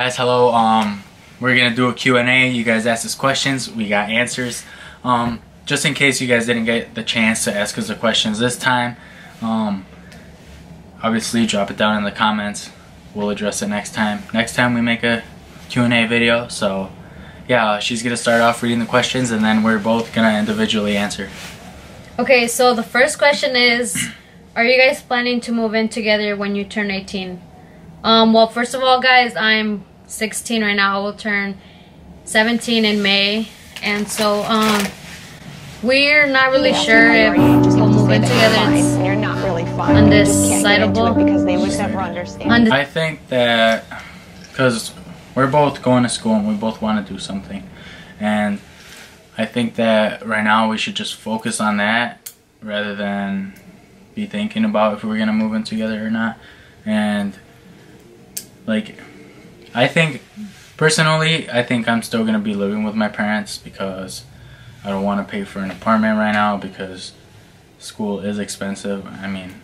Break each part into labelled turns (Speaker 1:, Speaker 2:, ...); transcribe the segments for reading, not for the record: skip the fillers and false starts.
Speaker 1: Guys, hello. We're gonna do a Q&A. You guys asked us questions, we got answers. Just in case you guys didn't get the chance to ask us the questions this time, obviously drop it down in the comments. We'll address it next time. Next time we make a Q&A video. So yeah, she's gonna start off reading the questions and then we're both gonna individually answer.
Speaker 2: Okay, so the first question is, are you guys planning to move in together when you turn 18? Well, first of all, guys, I'm 16 right now. I will turn 17 in May, and so we're not really sure if we'll move in together.
Speaker 3: They're not really fun.
Speaker 2: Undecidable
Speaker 3: because they would never understand.
Speaker 1: I think that because we're both going to school and we both want to do something, and I think that right now we should just focus on that rather than be thinking about if we're gonna move in together or not. And like, I think personally, I think I'm still gonna be living with my parents because I don't want to pay for an apartment right now because school is expensive. I mean,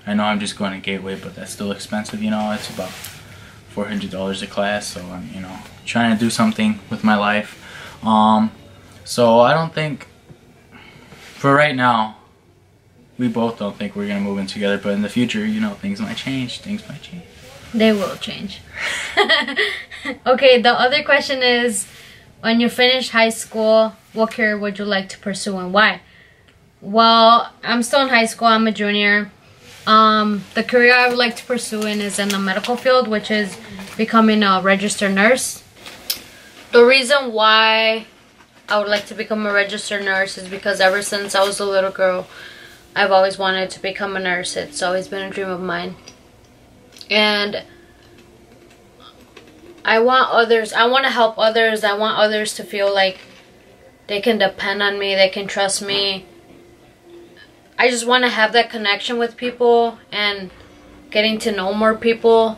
Speaker 1: I know I'm just going to Gateway, but that's still expensive, you know. It's about $400 a class, so I'm, you know, trying to do something with my life. So I don't think, for right now, we both don't think we're gonna move in together, but in the future, you know, things might change.
Speaker 2: They will change. Okay, the other question is, when you finish high school, what career would you like to pursue and why? Well, I'm still in high school. I'm a junior. The career I would like to pursue is in the medical field, which is becoming a registered nurse. The reason why I would like to become a registered nurse is because ever since I was a little girl, I've always wanted to become a nurse. It's always been a dream of mine. And I want to help others. I want others to feel like they can depend on me, they can trust me. I just want to have that connection with people and getting to know more people.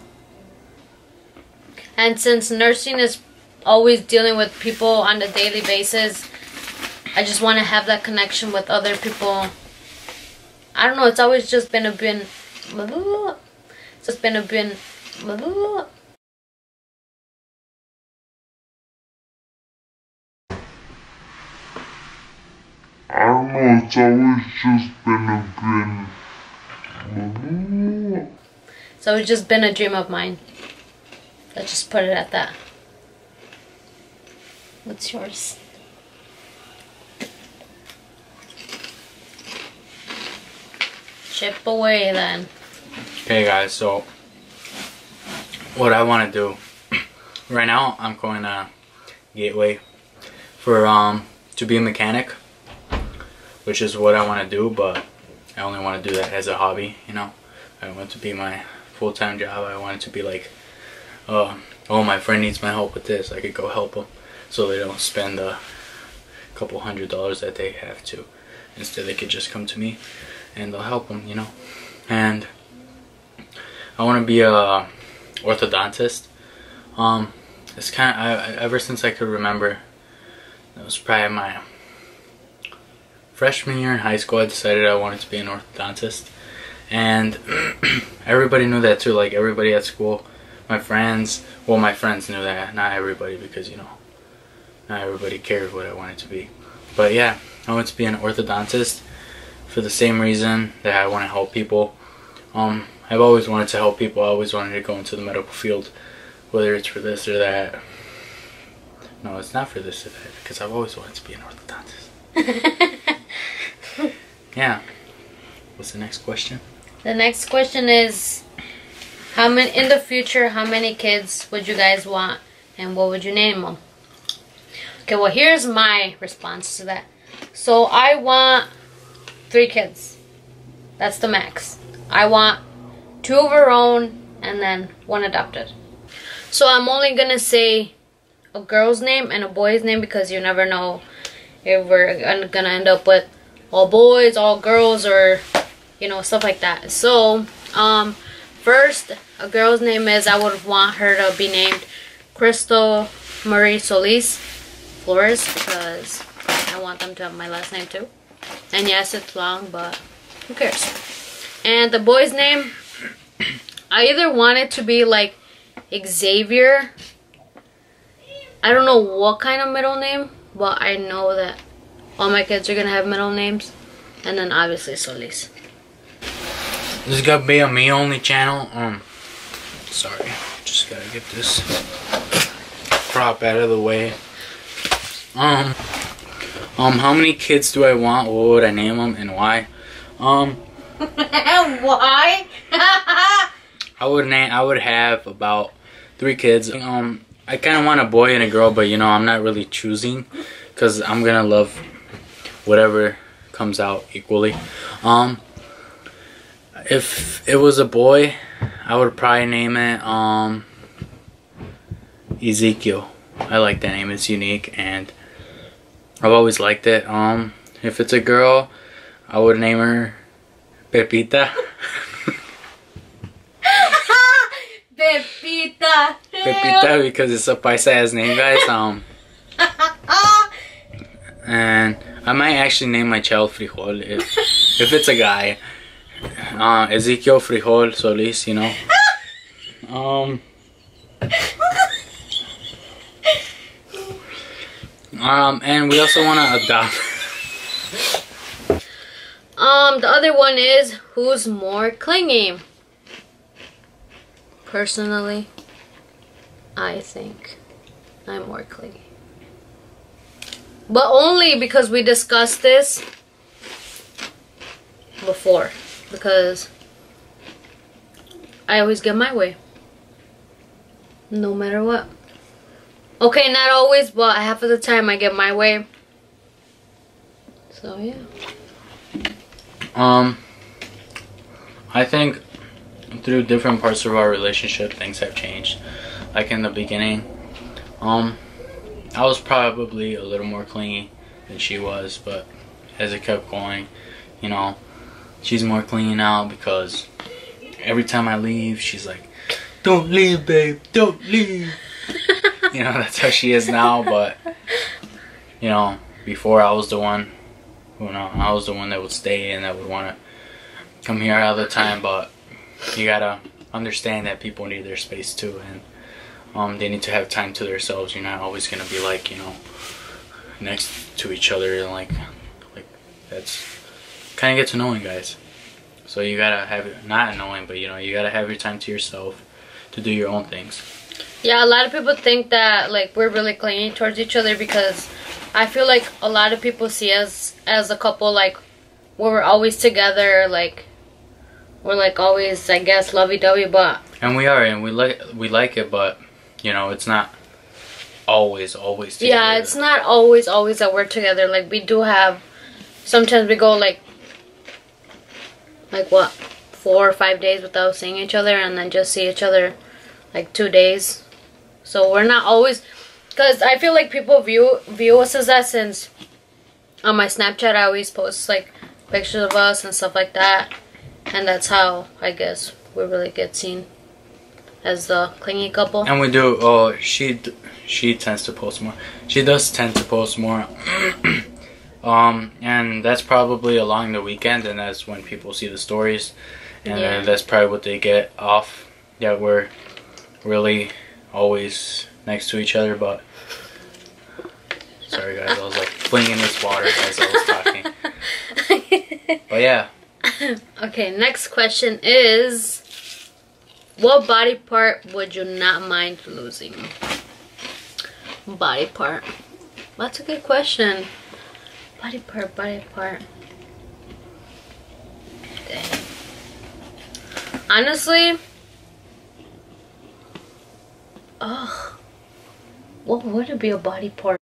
Speaker 2: And since nursing is always dealing with people on a daily basis, I just want to have that connection with other people. I don't know, it's always just been a dream of mine. Let's just put it at that. What's yours? Chip away then.
Speaker 1: Okay guys, so what I want to do right now, I'm going to Gateway for to be a mechanic, which is what I want to do, but I only want to do that as a hobby, you know. I don't want it to be my full-time job. I want it to be like, oh, my friend needs my help with this, I could go help them, so they don't spend a couple $100s that they have to. Instead, they could just come to me and they'll help them, you know. And I want to be a orthodontist. It's kind of, ever since I could remember, it was probably my freshman year in high school, I decided I wanted to be an orthodontist. And everybody knew that too, like everybody at school, my friends knew that, not everybody, because, you know, not everybody cared what I wanted to be. But yeah, I wanted to be an orthodontist for the same reason that I want to help people. I've always wanted to help people. I always wanted to go into the medical field, whether it's for this or that. No, it's not for this or that, because I've always wanted to be an orthodontist. Yeah. What's the next question?
Speaker 2: The next question is, in the future, how many kids would you guys want and what would you name them? Okay, well, here's my response to that. So I want 3 kids. That's the max. I want 2 of our own and then 1 adopted. So I'm only gonna say a girl's name and a boy's name because you never know if we're gonna end up with all boys, all girls, or, you know, stuff like that. So first, a girl's name is, I would want her to be named Crystal Marie Solis Flores, because I want them to have my last name too. And yes, it's long, but who cares? And the boy's name, I either want it to be like Xavier I don't know what kind of middle name, but I know that all my kids are gonna have middle names. And then obviously Solis.
Speaker 1: This is gonna be a me only channel. Sorry, just gotta get this prop out of the way. How many kids do I want? What would I name them and why?
Speaker 2: Why?
Speaker 1: I would have about 3 kids. I kind of want a boy and a girl, but you know, I'm not really choosing because I'm gonna love whatever comes out equally. If it was a boy, I would probably name it Ezekiel. I like that name. It's unique and I've always liked it. If it's a girl, I would name her Pepita.
Speaker 2: Pepita.
Speaker 1: Pepita because it's a paisa ass name, guys. And I might actually name my child Frijol if it's a guy. Ezekiel Frijol Solis, you know. And we also want to adopt.
Speaker 2: The other one is who's more clingy? Personally, I think I'm more clingy. But only because we discussed this before. Because I always get my way. No matter what. Okay, not always, but half of the time I get my way. So yeah.
Speaker 1: I think through different parts of our relationship things have changed. Like in the beginning, I was probably a little more clingy than she was, but as it kept going, you know, she's more clingy now because every time I leave, she's like, "Don't leave, babe, don't leave." You know, that's how she is now, but you know, before I was the one, I was the one that would stay and that would want to come here all the time, but you gotta understand that people need their space too, and they need to have time to themselves. You're not always gonna be like, you know, next to each other and like that's kind of get to knowing guys. So you gotta have it, not knowing, but you know, you gotta have your time to yourself to do your own things.
Speaker 2: Yeah, a lot of people think that like we're really clingy towards each other because I feel like a lot of people see us as a couple like where we're always together, like we're like always, I guess, lovey-dovey, but
Speaker 1: and we are, and we like it, but you know, it's not always together.
Speaker 2: Yeah, it's not always that we're together. Like we do have, sometimes we go like what, 4 or 5 days without seeing each other, and then just see each other like 2 days. So we're not always, because I feel like people view us as that, since on my Snapchat I always post like pictures of us and stuff like that, and that's how I guess we really get seen as the clingy couple.
Speaker 1: And we do. Oh, she tends to post more. She does tend to post more. And that's probably along the weekend, and that's when people see the stories, and
Speaker 2: yeah,
Speaker 1: that's probably what they get off. Yeah, we're really always next to each other, but sorry guys, I was like flinging this water as I was talking. But yeah.
Speaker 2: Okay, next question is, what body part would you not mind losing? Body part. That's a good question. Body part. Dang. Honestly, what would it be a body part?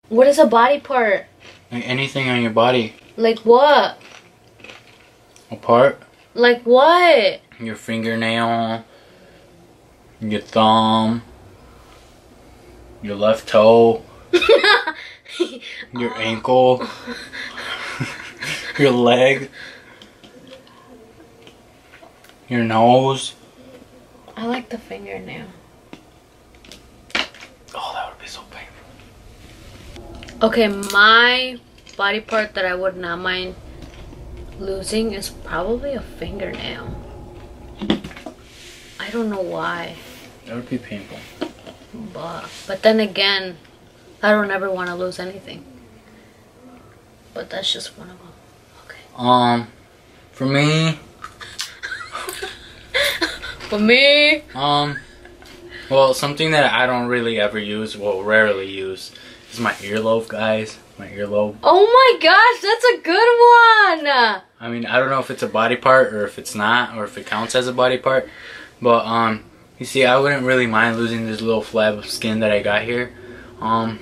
Speaker 2: What is a body part?
Speaker 1: Like anything on your body.
Speaker 2: Like what?
Speaker 1: A part?
Speaker 2: Like what?
Speaker 1: Your fingernail, your thumb, your left toe, your ankle, your leg, your nose.
Speaker 2: I like the fingernail.
Speaker 1: Oh, that would be so painful.
Speaker 2: Okay, my body part that I would not mind losing is probably a fingernail. I don't know why.
Speaker 1: That would be painful.
Speaker 2: But then again, I don't ever want to lose anything. But that's just one of them. Okay.
Speaker 1: For me.
Speaker 2: For me.
Speaker 1: Well, something that I don't really ever use, well, rarely use, is my earlobe, guys. My earlobe.
Speaker 2: Oh my gosh, that's a good one.
Speaker 1: I mean, I don't know if it's a body part or if it's not, or if it counts as a body part. But, you see, I wouldn't really mind losing this little flab of skin that I got here. Yeah,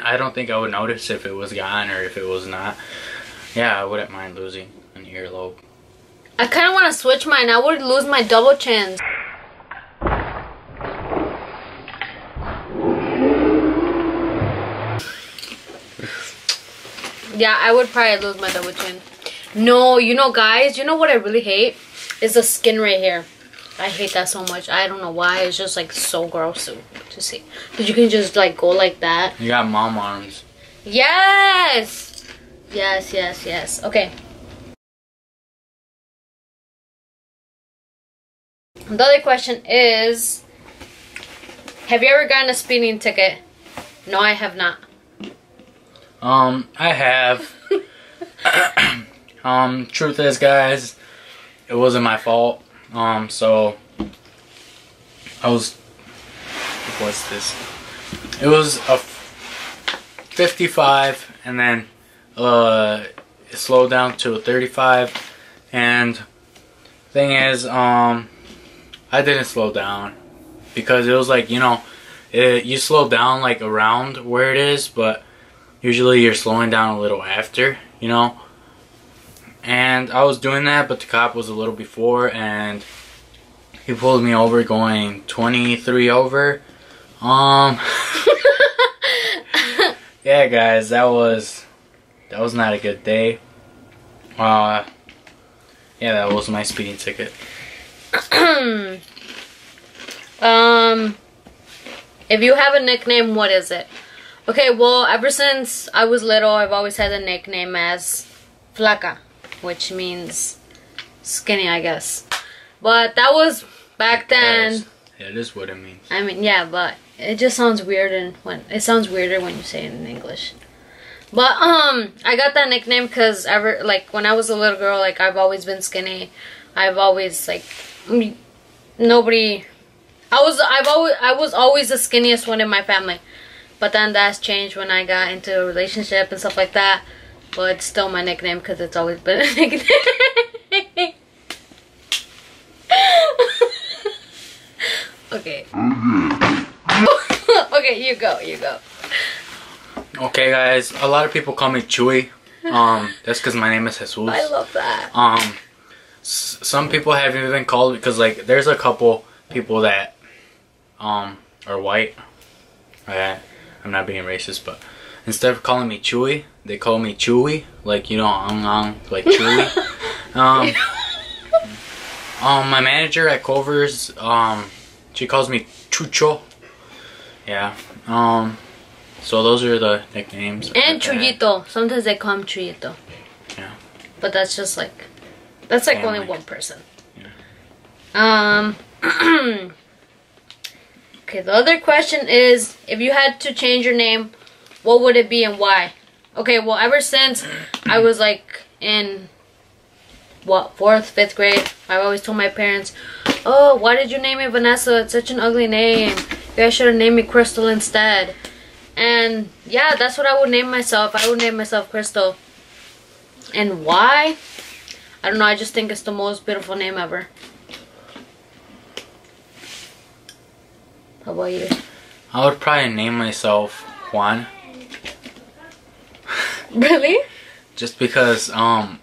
Speaker 1: I don't think I would notice if it was gone or if it was not. Yeah, I wouldn't mind losing an earlobe.
Speaker 2: I kind of want to switch mine. I would lose my double chins. Yeah, I would probably lose my double chin. No, you know, guys, you know what I really hate? Is the skin right here. I hate that so much. I don't know why. It's just like so gross to see. Because you can just like go like that.
Speaker 1: You got mom arms.
Speaker 2: Yes! Yes, yes, yes. Okay. The other question is, have you ever gotten a speeding ticket? No, I have not.
Speaker 1: I have. Truth is, guys, it wasn't my fault. So what's this? It was a 55, and then it slowed down to a 35. And thing is, I didn't slow down because it was like, you know, you slow down like around where it is, but usually you're slowing down a little after, you know. And I was doing that, but the cop was a little before, and he pulled me over going 23 over. Yeah, guys, that was not a good day. Yeah, that was my speeding ticket.
Speaker 2: If you have a nickname, what is it? Okay, well, ever since I was little, I've always had a nickname as Flaca, which means skinny, I guess. But that was back then.
Speaker 1: Yeah, it is what it means.
Speaker 2: I mean, yeah, but it just sounds weird, and it sounds weirder when you say it in English. But I got that nickname because like when I was a little girl, like I've always been skinny. I've always like nobody. I was always the skinniest one in my family. But then that's changed when I got into a relationship and stuff like that. But it's still my nickname because it's always been a nickname. Okay. Okay, you go.
Speaker 1: Okay, guys, a lot of people call me Chewy. That's because my name is Jesus.
Speaker 2: I love that.
Speaker 1: Some people have even called me, because like there's a couple people that are white. Okay, I'm not being racist, but instead of calling me Chewy, they call me Chewy, like, you know, like Chewy. My manager at Culver's, she calls me Chucho. Yeah. So those are the nicknames.
Speaker 2: And Chuyito. Sometimes they call him Chuyito.
Speaker 1: Yeah.
Speaker 2: But that's just like, that's like
Speaker 1: Family.
Speaker 2: only one person.
Speaker 1: Yeah.
Speaker 2: Okay, the other question is, if you had to change your name, what would it be and why? Okay, well, ever since I was like in, what, 4th, 5th grade, I've always told my parents, oh, why did you name me Vanessa? It's such an ugly name. You guys should have named me Crystal instead. And yeah, that's what I would name myself. I would name myself Crystal. And why? I don't know, I just think it's the most beautiful name ever. How about you?
Speaker 1: I would probably name myself Juan.
Speaker 2: Really?
Speaker 1: Just because I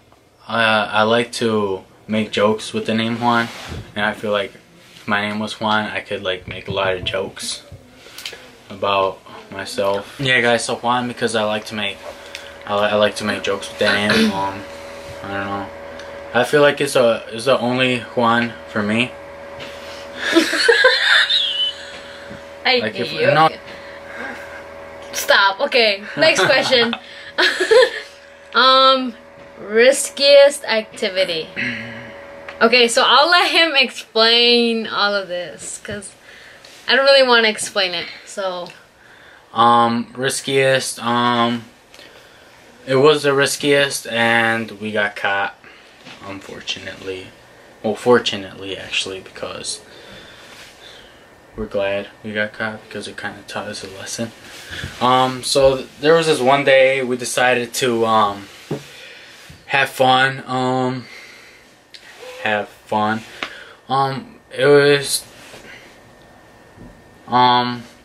Speaker 1: like to make jokes with the name Juan, and I feel like if my name was Juan, I could like make a lot of jokes about myself. Yeah, guys, so Juan, because I like to make jokes with that name. I don't know. I feel like it's the only Juan for me.
Speaker 2: I
Speaker 1: Like
Speaker 2: hate
Speaker 1: if
Speaker 2: you.
Speaker 1: no,
Speaker 2: Stop. Okay, next question.
Speaker 1: Mm.
Speaker 2: Riskiest activity. Okay, so I'll let him explain all of this because I don't really want to explain it. So,
Speaker 1: riskiest. It was the riskiest, and we got caught. Unfortunately, well, fortunately, actually, because we're glad we got caught because it kind of taught us a lesson. So there was this one day we decided to have fun. It was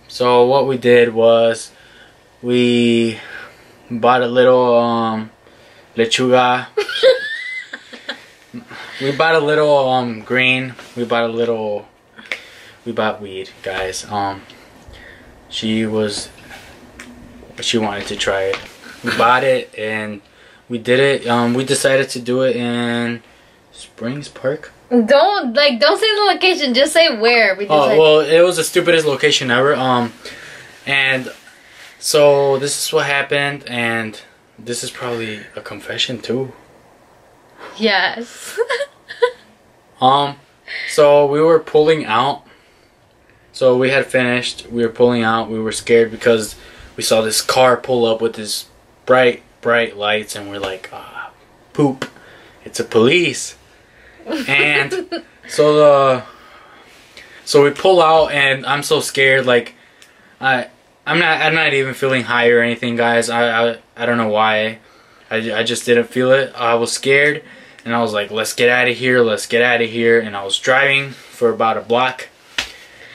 Speaker 1: so what we did was we bought a little lechuga. We bought a little green. We bought weed, guys. She wanted to try it. We bought it and we did it. We decided to do it in Springs Park.
Speaker 2: Don't say the location. Just say where.
Speaker 1: Well, it was the stupidest location ever. And so this is what happened, and this is probably a confession too.
Speaker 2: Yes.
Speaker 1: So we were pulling out. So we had finished. We were pulling out. We were scared because we saw this car pull up with this bright lights, and we're like, ah, poop. It's a police. And so we pull out, and I'm so scared. Like I'm not even feeling high or anything, guys. I don't know why. I just didn't feel it. I was scared, and I was like, let's get out of here. Let's get out of here. And I was driving for about a block.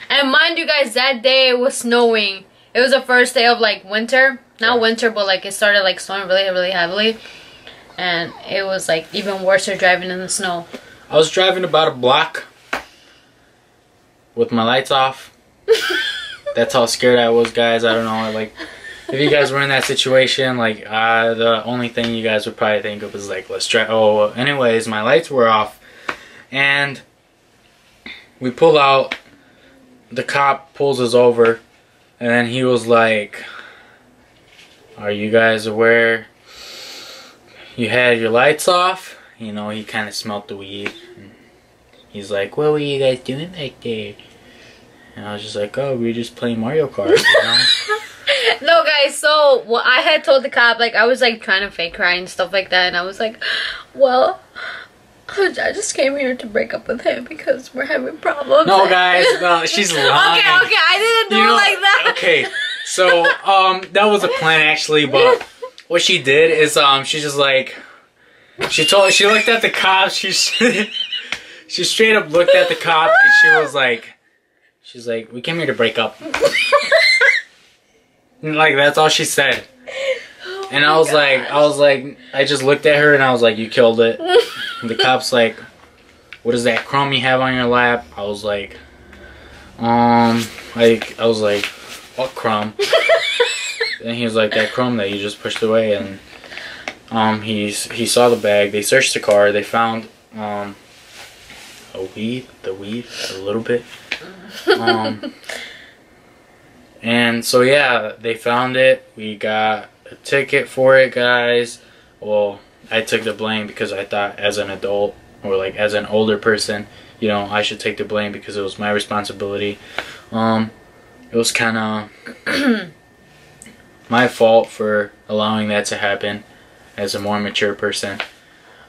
Speaker 2: And mind you guys, that day it was snowing. It was the first day of like winter. Not winter, but like it started like snowing really heavily. And it was like even worse driving in the snow.
Speaker 1: I was driving about a block with my lights off. That's how scared I was, guys. I don't know, like, if you guys were in that situation, like, the only thing you guys would probably think of is like, let's drive. Oh, anyways, my lights were off, and we pull out. The cop pulls us over, and then he was like, are you guys aware you had your lights off? You know, he kind of smelt the weed. And he's like, what were you guys doing back there? And I was just like, oh, we were just playing Mario Kart, you know?
Speaker 2: No, guys, so what I had told the cop, like, I was like trying to fake cry and stuff like that, and I was like, well, I just came here to break up with him because we're having problems.
Speaker 1: No, guys, no, she's lying.
Speaker 2: Okay, I didn't do it like that.
Speaker 1: Okay, so that was a plan actually, but what she did is she just like she looked at the cop. She straight up looked at the cop, and she's like, we came here to break up. And, like, that's all she said. Oh, and I was like, I just looked at her and I was like, you killed it. And the cop's like, what is that crumb you have on your lap? I was like, what crumb? And he was like, that crumb that you just pushed away. And he saw the bag. They searched the car. They found the weed a little bit. And so yeah, they found it. We got a ticket for it, guys. Well, I took the blame because I thought as an adult, or like as an older person, you know, I should take the blame because it was my responsibility. It was kind of my fault for allowing that to happen as a more mature person.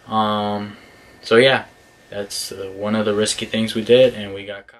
Speaker 1: So yeah, that's one of the risky things we did, and we got caught.